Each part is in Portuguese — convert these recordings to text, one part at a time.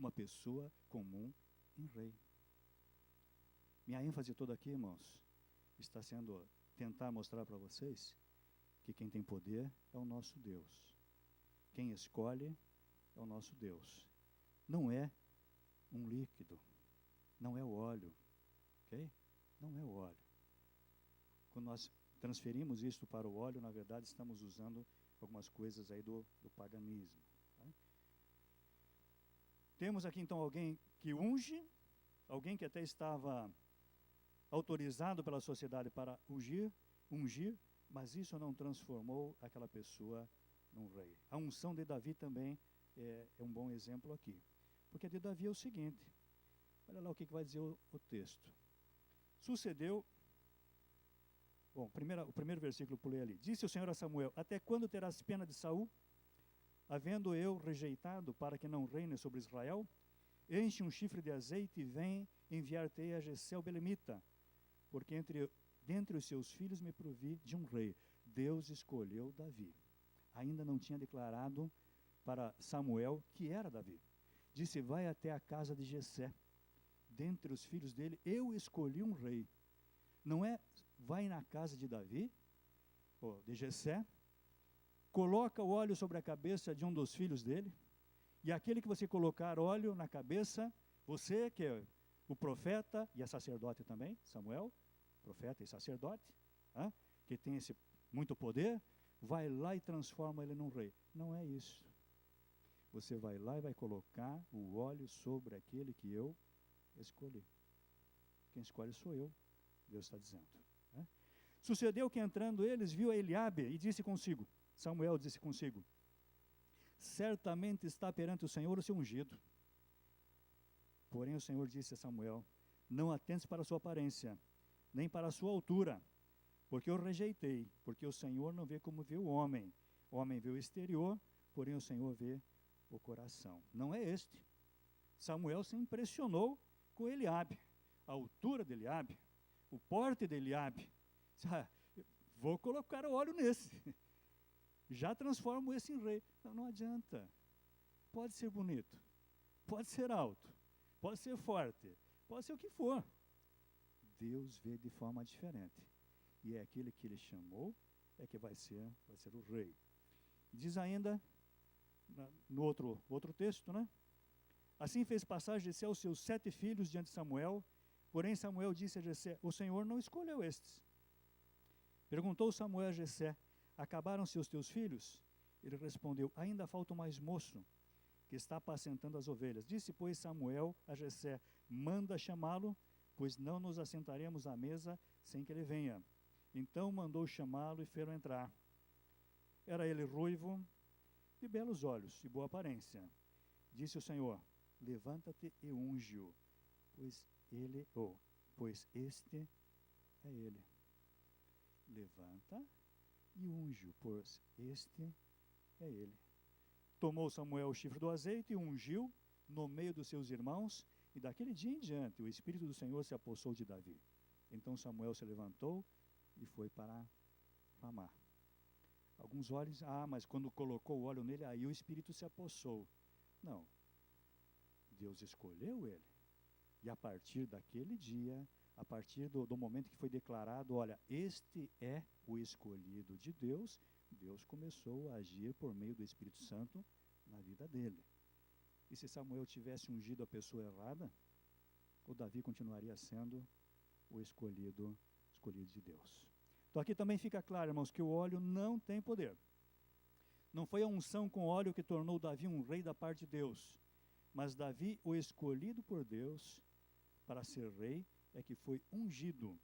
uma pessoa comum em rei. Minha ênfase toda aqui, irmãos, está sendo tentar mostrar para vocês que quem tem poder é o nosso Deus. Quem escolhe é o nosso Deus. Não é um líquido, não é o óleo, ok? Não é o óleo. Quando nós transferimos isso para o óleo, na verdade estamos usando algumas coisas aí do paganismo. Tá? Temos aqui então alguém que unge, alguém que até estava autorizado pela sociedade para ungir, mas isso não transformou aquela pessoa num rei. A unção de Davi também é um bom exemplo aqui. Porque de Davi é o seguinte, olha lá o que vai dizer o texto. Sucedeu, bom, o primeiro versículo pulei ali. Disse o Senhor a Samuel, até quando terás pena de Saul, havendo eu rejeitado para que não reine sobre Israel? Enche um chifre de azeite e vem enviar-te a Jessé o belemita, porque dentre os seus filhos me provi de um rei. Deus escolheu Davi. Ainda não tinha declarado para Samuel que era Davi. Disse, vai até a casa de Jessé. Dentre os filhos dele, eu escolhi um rei. Não é, vai na casa de Davi, ou de Jessé, coloca o óleo sobre a cabeça de um dos filhos dele, e aquele que você colocar óleo na cabeça, você que é o profeta e é sacerdote também, Samuel, profeta e sacerdote, que tem esse muito poder, vai lá e transforma ele num rei. Não é isso. Você vai lá e vai colocar o óleo sobre aquele que eu escolhi. Quem escolhe sou eu, Deus está dizendo. Sucedeu que entrando eles, viu a Eliabe e disse consigo, Samuel disse consigo, certamente está perante o Senhor o seu ungido. Porém o Senhor disse a Samuel, não atentes para a sua aparência, nem para a sua altura, porque eu rejeitei, porque o Senhor não vê como vê o homem vê o exterior, porém o Senhor vê o coração. Não é este. Samuel se impressionou com Eliabe, a altura de Eliabe, o porte de Eliabe. Vou colocar o óleo nesse, já transformo esse em rei. Não adianta, pode ser bonito, pode ser alto, pode ser forte, pode ser o que for, Deus vê de forma diferente, e é aquele que ele chamou, é que vai ser o rei. Diz ainda, no outro texto, assim fez passar Jessé os seus 7 filhos diante de Samuel, porém Samuel disse a Jessé, o Senhor não escolheu estes. Perguntou Samuel a Jessé, acabaram-se os teus filhos? Ele respondeu, ainda falta o mais moço, que está apacentando as ovelhas. Disse, pois, Samuel a Jessé, manda chamá-lo, pois não nos assentaremos à mesa sem que ele venha. Então mandou chamá-lo e fê-lo entrar. Era ele ruivo, de belos olhos e boa aparência. Disse o Senhor, levanta-te e unge-o, pois este é ele. Levanta e unge-o, pois este é ele. Tomou Samuel o chifre do azeite e ungiu no meio dos seus irmãos, e daquele dia em diante o Espírito do Senhor se apossou de Davi. Então Samuel se levantou e foi para Ramá. Alguns olham, mas quando colocou o óleo nele, aí o Espírito se apossou. Não, Deus escolheu ele, e a partir daquele dia, a partir do momento que foi declarado, olha, este é o escolhido de Deus, Deus começou a agir por meio do Espírito Santo na vida dele. E se Samuel tivesse ungido a pessoa errada, o Davi continuaria sendo o escolhido de Deus. Então aqui também fica claro, irmãos, que o óleo não tem poder. Não foi a unção com óleo que tornou Davi um rei da parte de Deus, mas Davi, o escolhido por Deus para ser rei, é que foi ungido,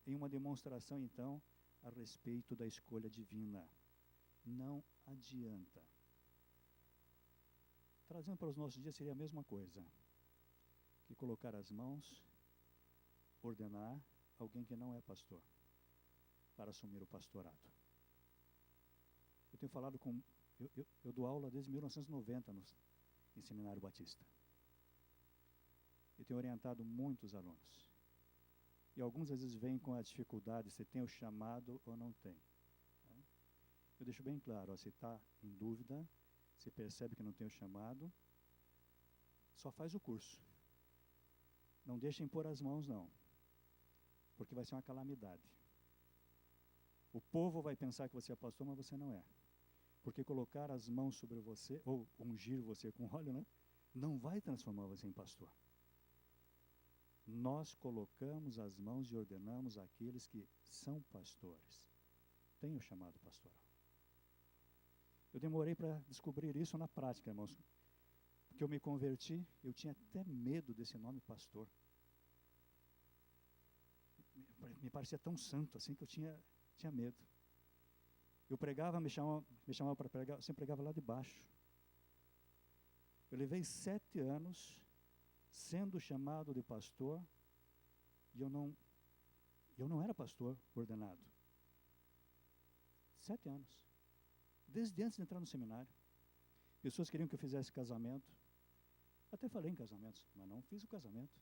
em uma demonstração então a respeito da escolha divina. Não adianta. Trazendo para os nossos dias seria a mesma coisa que colocar as mãos, ordenar alguém que não é pastor para assumir o pastorado. Eu tenho falado com, eu dou aula desde 1990 em Seminário Batista. Eu tenho orientado muitos alunos. E alguns às vezes vêm com a dificuldade, se tem o chamado ou não tem. Eu deixo bem claro, se está em dúvida, se percebe que não tem o chamado, só faz o curso. Não deixa impor as mãos, não. Porque vai ser uma calamidade. O povo vai pensar que você é pastor, mas você não é. Porque colocar as mãos sobre você, ou ungir você com óleo, né, não vai transformar você em pastor. Nós colocamos as mãos e ordenamos aqueles que são pastores. Tem o chamado pastoral. Eu demorei para descobrir isso na prática, irmãos. Porque eu me converti, eu tinha até medo desse nome pastor. Me parecia tão santo assim que eu tinha medo. Eu pregava, me chamava para pregar, eu sempre pregava lá de baixo. Eu levei 7 anos sendo chamado de pastor e eu não era pastor ordenado. 7 anos. Desde antes de entrar no seminário. Pessoas queriam que eu fizesse casamento. Até falei em casamentos, mas não fiz o casamento.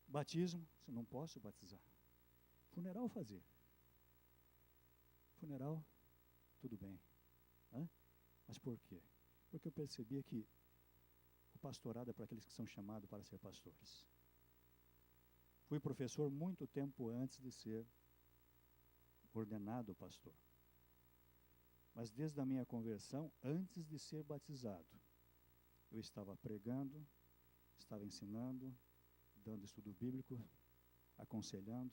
Batismo, eu não posso batizar. Funeral eu fazia. Funeral, tudo bem. Mas por quê? Porque eu percebia que o pastorado é para aqueles que são chamados para ser pastores. Fui professor muito tempo antes de ser ordenado pastor. Mas desde a minha conversão, antes de ser batizado, eu estava pregando, estava ensinando, dando estudo bíblico, aconselhando,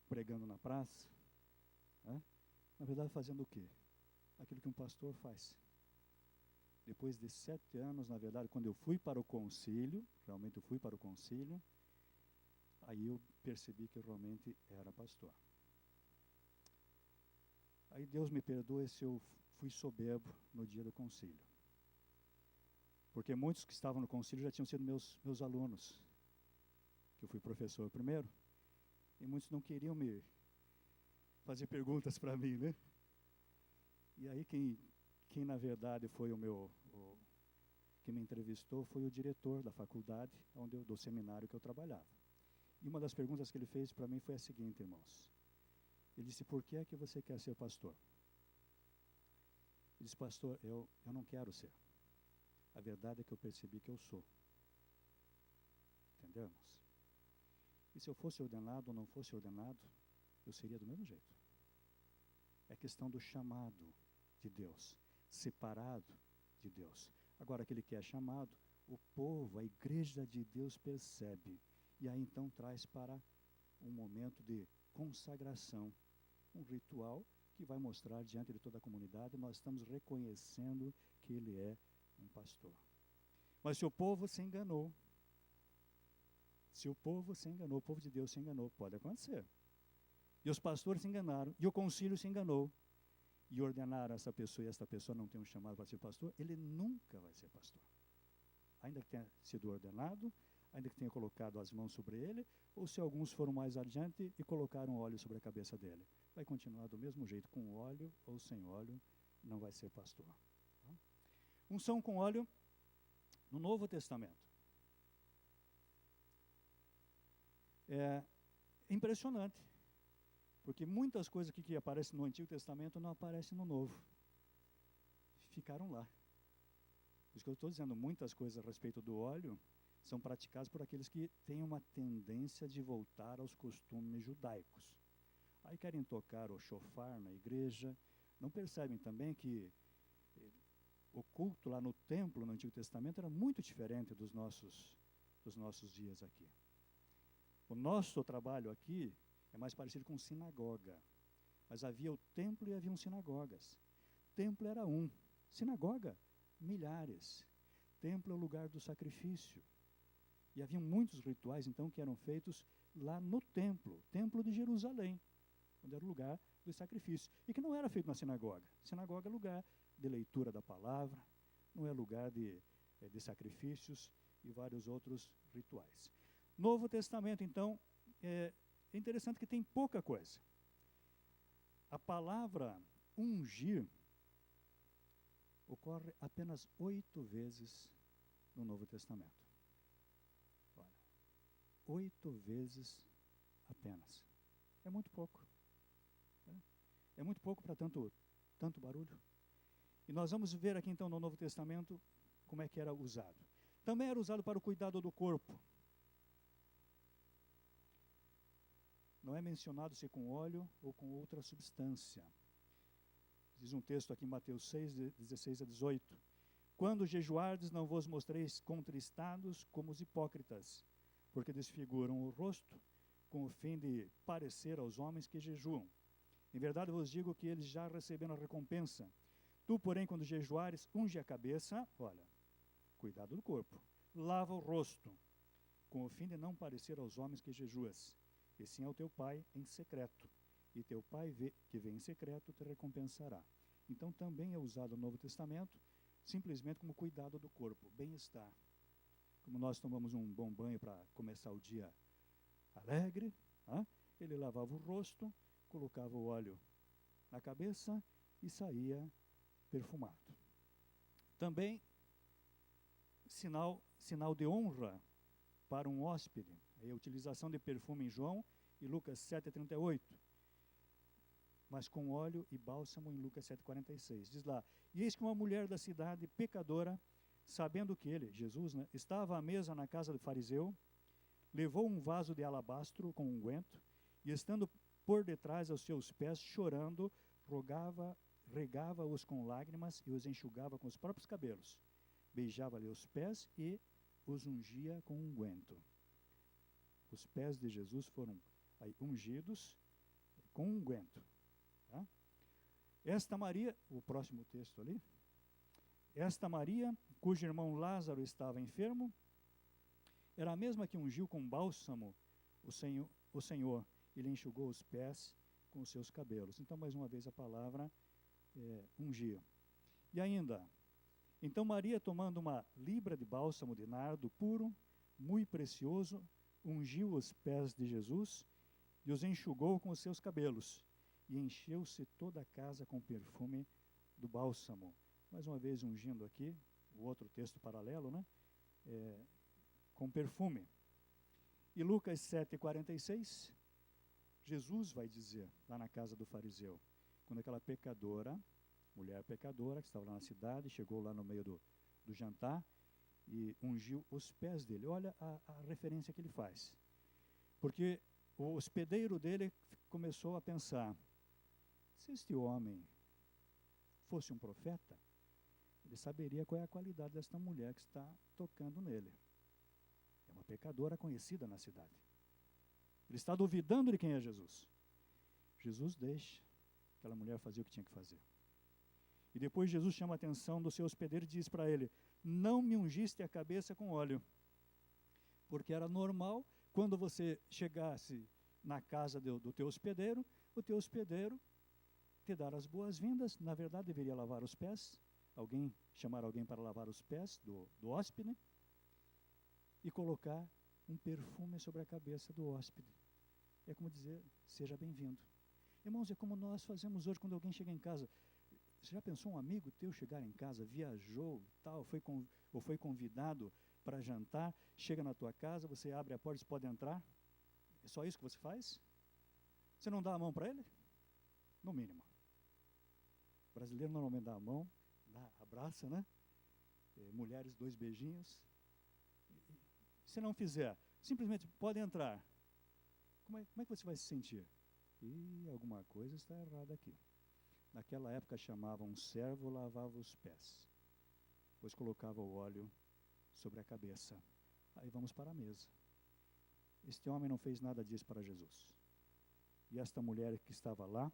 pregando na praça. Na verdade, fazendo o quê? Aquilo que um pastor faz. Depois de 7 anos, na verdade, quando eu fui para o concílio, realmente eu fui para o concílio, aí eu percebi que eu realmente era pastor. Aí Deus me perdoe se eu fui soberbo no dia do concílio. Porque muitos que estavam no concílio já tinham sido meus alunos, que eu fui professor primeiro, e muitos não queriam me fazer perguntas para mim, né? E aí quem na verdade foi que me entrevistou foi o diretor da faculdade, do seminário que eu trabalhava. E uma das perguntas que ele fez para mim foi a seguinte, irmãos. Ele disse, por que é que você quer ser pastor? Ele disse, pastor, eu não quero ser. A verdade é que eu percebi que eu sou. Entendeu, irmãos? E se eu fosse ordenado ou não fosse ordenado, eu seria do mesmo jeito. É questão do chamado de Deus, separado de Deus. Agora, aquele que é chamado, o povo, a igreja de Deus percebe. E aí então traz para um momento de consagração, um ritual que vai mostrar diante de toda a comunidade, nós estamos reconhecendo que ele é um pastor. Mas se o povo se enganou, o povo de Deus se enganou, pode acontecer. E os pastores se enganaram, e o concílio se enganou, e ordenaram essa pessoa, e esta pessoa não tem um chamado para ser pastor, ele nunca vai ser pastor. Ainda que tenha sido ordenado, ainda que tenha colocado as mãos sobre ele, ou se alguns foram mais adiante e colocaram óleo sobre a cabeça dele. Vai continuar do mesmo jeito, com óleo ou sem óleo, não vai ser pastor. Unção com óleo no Novo Testamento. É impressionante, porque muitas coisas que aparecem no Antigo Testamento não aparecem no Novo. Ficaram lá. Por isso que eu estou dizendo, muitas coisas a respeito do óleo são praticadas por aqueles que têm uma tendência de voltar aos costumes judaicos. Aí querem tocar o shofar na igreja, não percebem também que o culto lá no templo, no Antigo Testamento, era muito diferente dos nossos dias aqui. O nosso trabalho aqui é mais parecido com sinagoga. Mas havia o templo e haviam sinagogas. Templo era um, sinagoga, milhares. Templo é o lugar do sacrifício. E havia muitos rituais, então, que eram feitos lá no templo de Jerusalém, onde era o lugar do sacrifício. E que não era feito na sinagoga. Sinagoga é lugar de leitura da palavra, não é lugar de sacrifícios e vários outros rituais. Novo Testamento, então, é interessante que tem pouca coisa. A palavra ungir ocorre apenas 8 vezes no Novo Testamento. Olha, 8 vezes apenas. É muito pouco. É muito pouco para tanto barulho. E nós vamos ver aqui então no Novo Testamento como é que era usado. Também era usado para o cuidado do corpo. Não é mencionado se com óleo ou com outra substância. Diz um texto aqui em Mateus 6, 16 a 18. Quando jejuardes, não vos mostreis contristados como os hipócritas, porque desfiguram o rosto, com o fim de parecer aos homens que jejuam. Em verdade vos digo que eles já receberam a recompensa. Tu, porém, quando jejuares, unge a cabeça, olha, cuidado do corpo, lava o rosto, com o fim de não parecer aos homens que jejuas, e sim ao teu pai em secreto. E teu pai que vê em secreto te recompensará. Então também é usado no Novo Testamento, simplesmente como cuidado do corpo, bem-estar. Como nós tomamos um bom banho para começar o dia alegre, ele lavava o rosto, colocava o óleo na cabeça e saía perfumado. Também sinal de honra para um hóspede, a utilização de perfume em João e Lucas 7,38, mas com óleo e bálsamo em Lucas 7,46. Diz lá, e eis que uma mulher da cidade, pecadora, sabendo que ele, Jesus, estava à mesa na casa do fariseu, levou um vaso de alabastro com unguento, e estando por detrás aos seus pés, chorando, regava-os com lágrimas e os enxugava com os próprios cabelos. Beijava-lhe os pés e os ungia com unguento. Os pés de Jesus foram ungidos com unguento. Tá? Esta Maria, o próximo texto ali, esta Maria, cujo irmão Lázaro estava enfermo, era a mesma que ungiu com bálsamo o Senhor e lhe enxugou os pés com os seus cabelos. Então, mais uma vez, a palavra ungir. E ainda, então Maria, tomando uma libra de bálsamo de nardo puro, muito precioso, ungiu os pés de Jesus e os enxugou com os seus cabelos. E encheu-se toda a casa com perfume do bálsamo. Mais uma vez ungindo aqui, o outro texto paralelo, com perfume. E Lucas 7,46, Jesus vai dizer, lá na casa do fariseu, quando aquela pecadora, mulher pecadora, que estava lá na cidade, chegou lá no meio do jantar e ungiu os pés dele. Olha a referência que ele faz. Porque o hospedeiro dele começou a pensar, se este homem fosse um profeta, ele saberia qual é a qualidade desta mulher que está tocando nele. É uma pecadora conhecida na cidade. Ele está duvidando de quem é Jesus. Jesus deixa aquela mulher fazer o que tinha que fazer. E depois Jesus chama a atenção do seu hospedeiro e diz para ele, não me ungiste a cabeça com óleo. Porque era normal, quando você chegasse na casa do teu hospedeiro, o teu hospedeiro te dar as boas-vindas, na verdade deveria lavar os pés, chamar alguém para lavar os pés do hóspede, e colocar um perfume sobre a cabeça do hóspede. É como dizer, seja bem-vindo. Irmãos, é como nós fazemos hoje quando alguém chega em casa. Você já pensou um amigo teu chegar em casa, viajou, tal, ou foi convidado para jantar, chega na tua casa, você abre a porta e diz, pode entrar? É só isso que você faz? Você não dá a mão para ele? No mínimo. O brasileiro normalmente dá a mão, abraça, né? Mulheres, 2 beijinhos. Se não fizer, simplesmente pode entrar. Como é que você vai se sentir? Alguma coisa está errada aqui. Naquela época chamavam um servo, lavava os pés. Depois colocava o óleo sobre a cabeça. Aí vamos para a mesa. Este homem não fez nada disso para Jesus. E esta mulher que estava lá,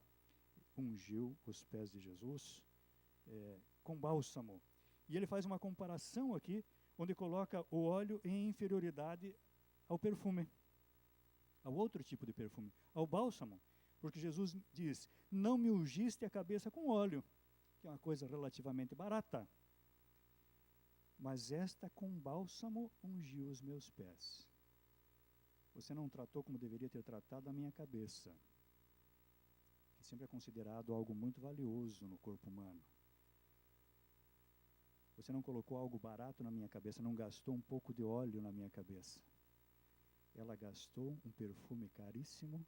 ungiu os pés de Jesus com bálsamo. E ele faz uma comparação aqui, onde coloca o óleo em inferioridade ao perfume, ao outro tipo de perfume, ao bálsamo. Porque Jesus diz, não me ungiste a cabeça com óleo, que é uma coisa relativamente barata, mas esta com bálsamo ungiu os meus pés. Você não tratou como deveria ter tratado a minha cabeça, que sempre é considerado algo muito valioso no corpo humano. Você não colocou algo barato na minha cabeça, não gastou um pouco de óleo na minha cabeça. Ela gastou um perfume caríssimo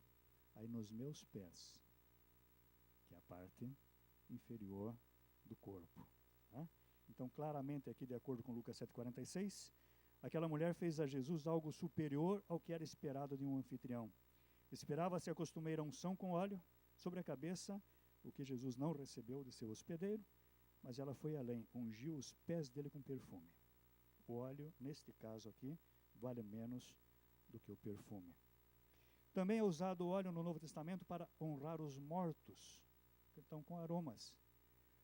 aí nos meus pés, que é a parte inferior do corpo. Tá? Então, claramente aqui, de acordo com Lucas 7,46, aquela mulher fez a Jesus algo superior ao que era esperado de um anfitrião. Esperava-se a costumeira unção com óleo sobre a cabeça, o que Jesus não recebeu de seu hospedeiro, mas ela foi além, ungiu os pés dele com perfume. O óleo, neste caso aqui, vale menos do que o perfume. Também é usado o óleo no Novo Testamento para honrar os mortos, então com aromas.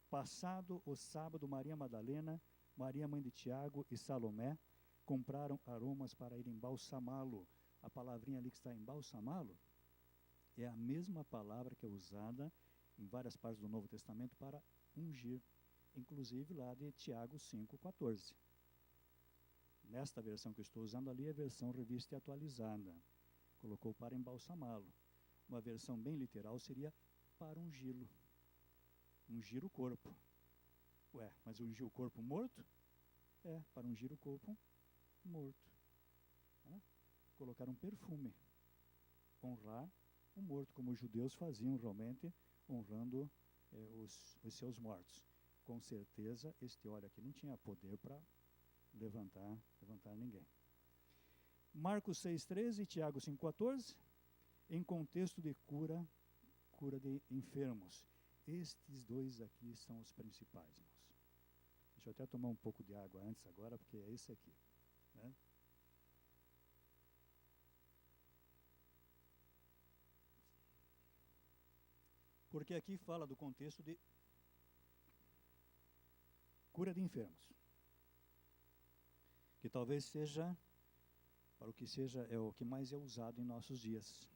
Passado o sábado, Maria Madalena, Maria mãe de Tiago e Salomé compraram aromas para ir embalsamá-lo. A palavrinha ali que está embalsamá-lo é a mesma palavra que é usada em várias partes do Novo Testamento para ungir, inclusive lá de Tiago 5,14. Nesta versão que eu estou usando ali é a versão revista e atualizada. Colocou para embalsamá-lo. Uma versão bem literal seria para ungí-lo. Ungir o corpo. Ué, mas ungir o corpo morto? É, para ungir o corpo morto. Colocar um perfume. Honrar o morto, como os judeus faziam realmente, honrando os seus mortos. Com certeza, este óleo aqui não tinha poder para levantar ninguém. Marcos 6,13 e Tiago 5,14, em contexto de cura de enfermos. Estes dois aqui são os principais, irmãos. Deixa eu até tomar um pouco de água antes agora, porque é esse aqui. Né? Porque aqui fala do contexto de cura de enfermos. Que talvez seja, para o que seja, é o que mais é usado em nossos dias.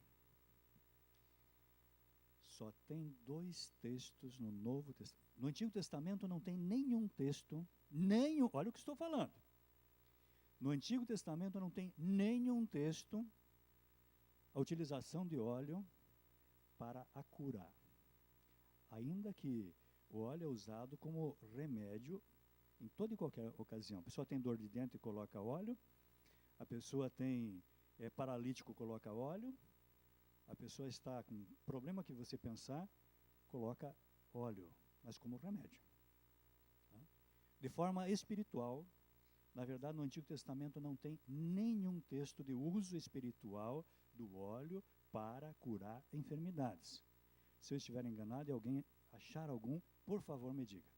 Só tem 2 textos no Novo Testamento. No Antigo Testamento não tem nenhum texto, olha o que estou falando. No Antigo Testamento não tem nenhum texto a utilização de óleo para a cura. Ainda que o óleo é usado como remédio em toda e qualquer ocasião. A pessoa tem dor de dente e coloca óleo, a pessoa é paralítico, coloca óleo, a pessoa está com problema que você pensar, coloca óleo, mas como remédio. De forma espiritual, na verdade, no Antigo Testamento não tem nenhum texto de uso espiritual do óleo para curar enfermidades. Se eu estiver enganado e alguém achar algum, por favor me diga.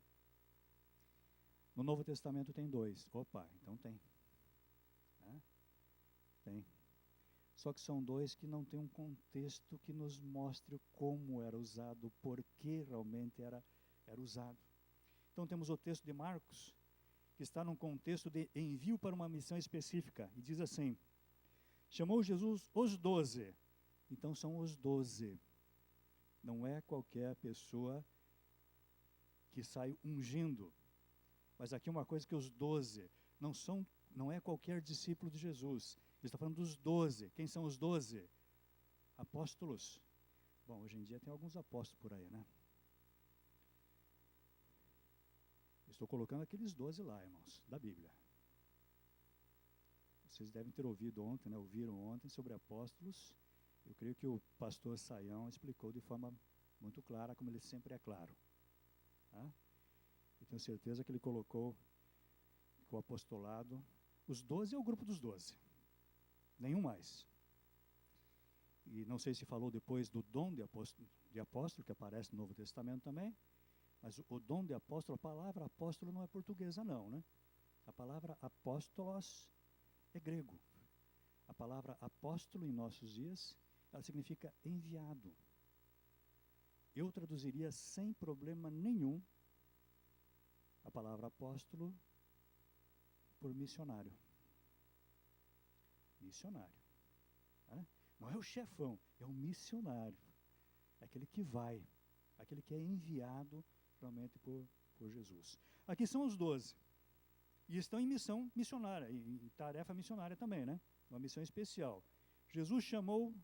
No Novo Testamento tem 2. Opa, então tem. Tem. Só que são 2 que não tem um contexto que nos mostre como era usado, por que realmente era usado. Então temos o texto de Marcos, que está num contexto de envio para uma missão específica, e diz assim: chamou Jesus os 12. Então são os 12. Não é qualquer pessoa que sai ungindo. Mas aqui uma coisa que os 12 não é qualquer discípulo de Jesus. Ele está falando dos 12. Quem são os 12? Apóstolos. Bom, hoje em dia tem alguns apóstolos por aí, né? Estou colocando aqueles 12 lá, irmãos, da Bíblia. Vocês devem ter ouvido ontem, né? Ouviram ontem sobre apóstolos. Eu creio que o pastor Saião explicou de forma muito clara, como ele sempre é claro. E tenho certeza que ele colocou que o apostolado, os 12 é o grupo dos 12, nenhum mais. E não sei se falou depois do dom de apóstolo, que aparece no Novo Testamento também, mas o dom de apóstolo, a palavra apóstolo não é portuguesa não, né? A palavra apóstolos é grego. A palavra apóstolo em nossos dias, ela significa enviado. Eu traduziria sem problema nenhum a palavra apóstolo por missionário. Missionário. Não é o chefão, é o missionário. É aquele que vai, aquele que é enviado realmente por Jesus. Aqui são os 12. E estão em missão missionária, em tarefa missionária também, né? Uma missão especial. Jesus chamou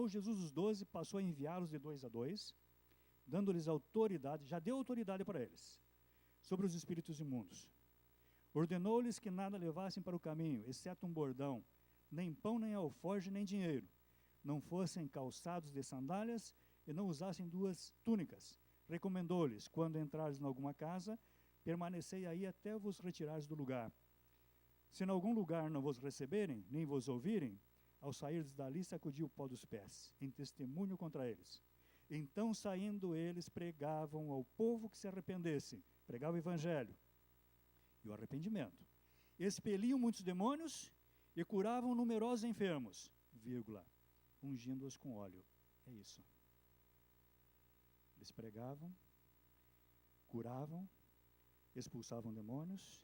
Jesus os 12, passou a enviá-los de 2 a 2, dando-lhes autoridade, já deu autoridade para eles, sobre os espíritos imundos. Ordenou-lhes que nada levassem para o caminho, exceto um bordão, nem pão, nem alforje, nem dinheiro. Não fossem calçados de sandálias e não usassem 2 túnicas. Recomendou-lhes, quando entrares em alguma casa, permanecei aí até vos retirares do lugar. Se em algum lugar não vos receberem, nem vos ouvirem, ao sairdes dali, sacudi o pó dos pés, em testemunho contra eles. Então, saindo eles, pregavam ao povo que se arrependesse, pregavam o evangelho e o arrependimento. Expeliam muitos demônios e curavam numerosos enfermos, vírgula, ungindo-os com óleo. É isso. Eles pregavam, curavam, expulsavam demônios,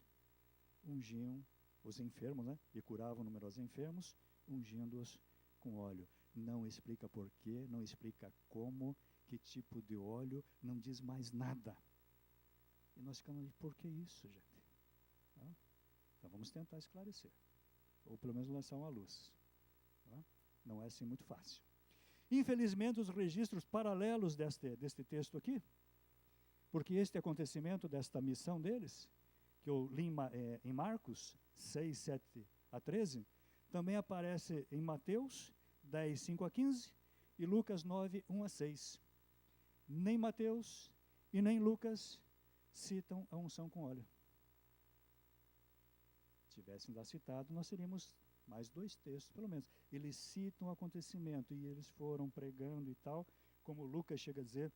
ungiam os enfermos, né? E curavam numerosos enfermos, ungindo-os com óleo. Não explica porquê, não explica como, que tipo de óleo, não diz mais nada. E nós ficamos, por que isso, gente? Então vamos tentar esclarecer, ou pelo menos lançar uma luz. Não é assim muito fácil. Infelizmente, os registros paralelos deste texto aqui, porque este acontecimento, desta missão deles, que eu li em Marcos 6, 7 a 13, também aparece em Mateus 10, 5 a 15 e Lucas 9, 1 a 6. Nem Mateus e nem Lucas citam a unção com óleo. Se tivessem lá citado, nós teríamos mais 2 textos, pelo menos. Eles citam o acontecimento e eles foram pregando e tal, como Lucas chega a dizer,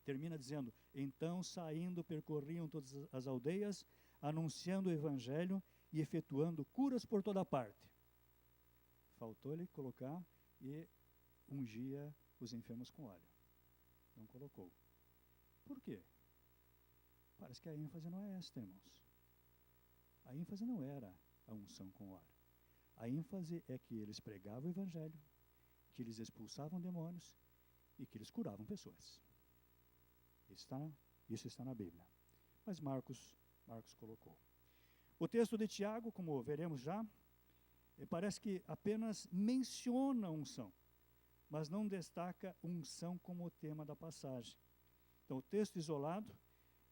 termina dizendo, então saindo percorriam todas as aldeias, anunciando o evangelho e efetuando curas por toda parte. Faltou-lhe colocar e ungia os enfermos com óleo. Não colocou. Por quê? Parece que a ênfase não é esta, irmãos. A ênfase não era a unção com óleo. A ênfase é que eles pregavam o evangelho, que eles expulsavam demônios e que eles curavam pessoas. Isso está na Bíblia. Mas Marcos colocou. O texto de Tiago, como veremos já, parece que apenas menciona a unção, mas não destaca unção como tema da passagem. Então, o texto isolado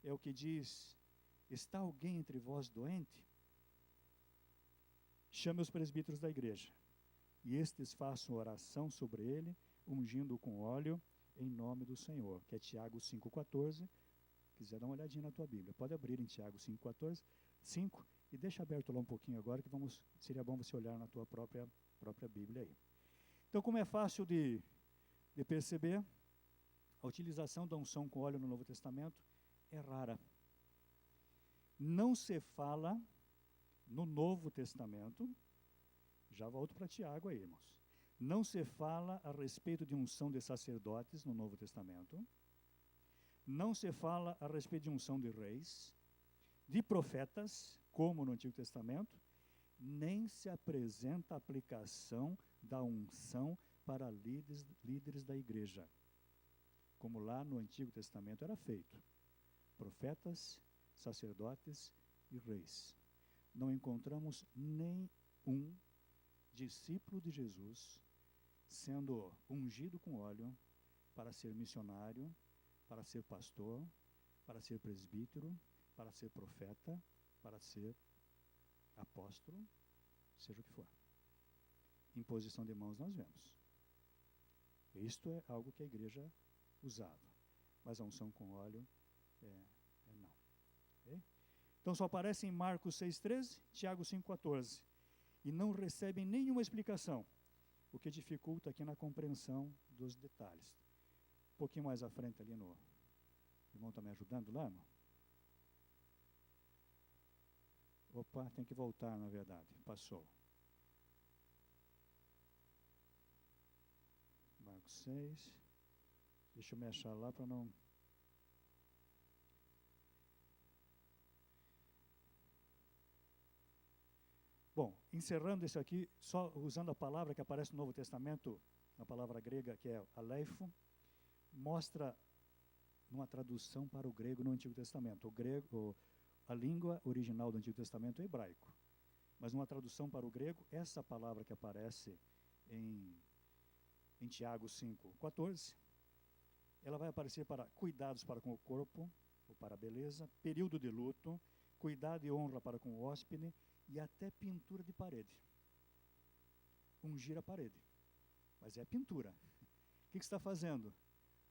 é o que diz, está alguém entre vós doente? Chame os presbíteros da igreja, e estes façam oração sobre ele, ungindo-o com óleo, em nome do Senhor, que é Tiago 5,14. Quiser dar uma olhadinha na tua Bíblia, pode abrir em Tiago 5,14, 5, e deixa aberto lá um pouquinho agora, que seria bom você olhar na tua própria Bíblia aí. Então, como é fácil de perceber, a utilização da unção com óleo no Novo Testamento é rara. Não se fala no Novo Testamento, já volto para Tiago aí, irmãos. Não se fala a respeito de unção de sacerdotes no Novo Testamento. Não se fala a respeito de unção de reis, de profetas, como no Antigo Testamento, nem se apresenta a aplicação da unção para líderes da igreja, como lá no Antigo Testamento era feito. Profetas, sacerdotes e reis. Não encontramos nenhum discípulo de Jesus sendo ungido com óleo para ser missionário, para ser pastor, para ser presbítero, para ser profeta, para ser apóstolo, seja o que for. Imposição de mãos nós vemos. Isto é algo que a igreja usava, mas a unção com óleo não. Okay? Então só aparece em Marcos 6,13, Tiago 5,14, e não recebem nenhuma explicação, o que dificulta aqui na compreensão dos detalhes. Um pouquinho mais à frente ali o irmão está me ajudando lá, irmão? Opa, tem que voltar, na verdade. Passou. Marcos 6. Deixa eu me achar lá para não... Bom, encerrando isso aqui, só usando a palavra que aparece no Novo Testamento, a palavra grega que é aleifo, mostra uma tradução para o grego no Antigo Testamento. A língua original do Antigo Testamento é hebraico, mas numa tradução para o grego, essa palavra que aparece em Tiago 5,14, ela vai aparecer para cuidados para com o corpo, ou para a beleza, período de luto, cuidado e honra para com o hóspede, e até pintura de parede. Ungir a parede. Mas é pintura. O que você está fazendo?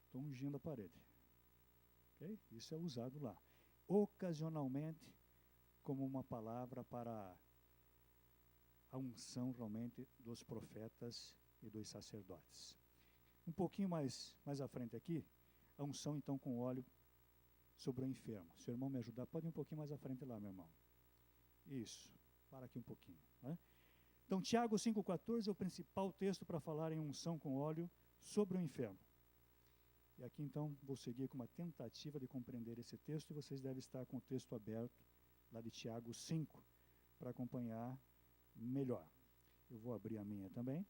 Estou ungindo a parede. Okay? Isso é usado lá. ocasionalmente como uma palavra para a unção realmente dos profetas e dos sacerdotes. Um pouquinho mais à frente aqui, a unção então com óleo sobre o enfermo. Se o irmão me ajudar, pode ir um pouquinho mais à frente lá, meu irmão. Isso, para aqui um pouquinho. Né? Então, Tiago 5,14 é o principal texto para falar em unção com óleo sobre o enfermo. E aqui então vou seguir com uma tentativa de compreender esse texto, e vocês devem estar com o texto aberto lá de Tiago 5, para acompanhar melhor. Eu vou abrir a minha também,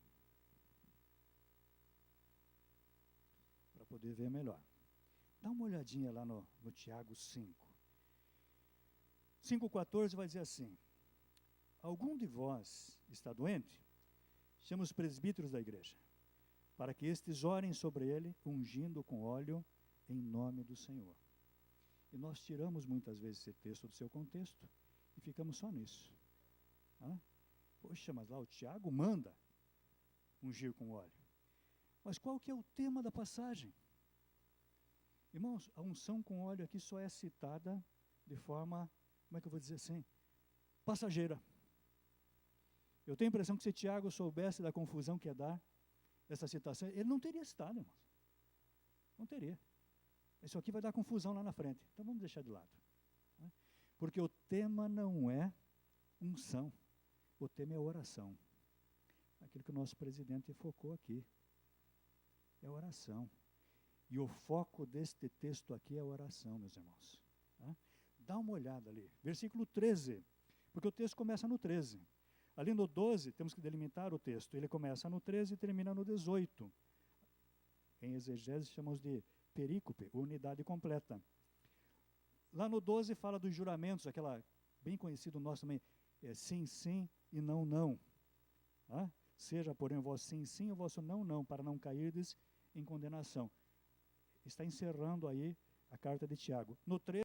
para poder ver melhor. Dá uma olhadinha lá no Tiago 5. 5,14 vai dizer assim: algum de vós está doente? Chama os presbíteros da igreja, para que estes orem sobre ele, ungindo com óleo em nome do Senhor. E nós tiramos muitas vezes esse texto do seu contexto e ficamos só nisso. Poxa, mas lá o Tiago manda ungir com óleo. Mas qual que é o tema da passagem? Irmãos, a unção com óleo aqui só é citada de forma, como é que eu vou dizer assim, passageira. Eu tenho a impressão que se Tiago soubesse da confusão que ia dar essa citação, ele não teria citado, irmãos. Não teria. Isso aqui vai dar confusão lá na frente. Então vamos deixar de lado. Porque o tema não é unção. O tema é oração. Aquilo que o nosso presidente focou aqui. É oração. E o foco deste texto aqui é a oração, meus irmãos. Dá uma olhada ali. Versículo 13. Porque o texto começa no 13. Ali no 12, temos que delimitar o texto. Ele começa no 13 e termina no 18. Em exegese chamamos de perícope, unidade completa. Lá no 12 fala dos juramentos, aquela bem conhecido nosso também, sim, sim e não, não. Seja, porém, o vosso sim, sim e o vosso não, não, para não cairdes em condenação. Está encerrando aí a carta de Tiago. No 13,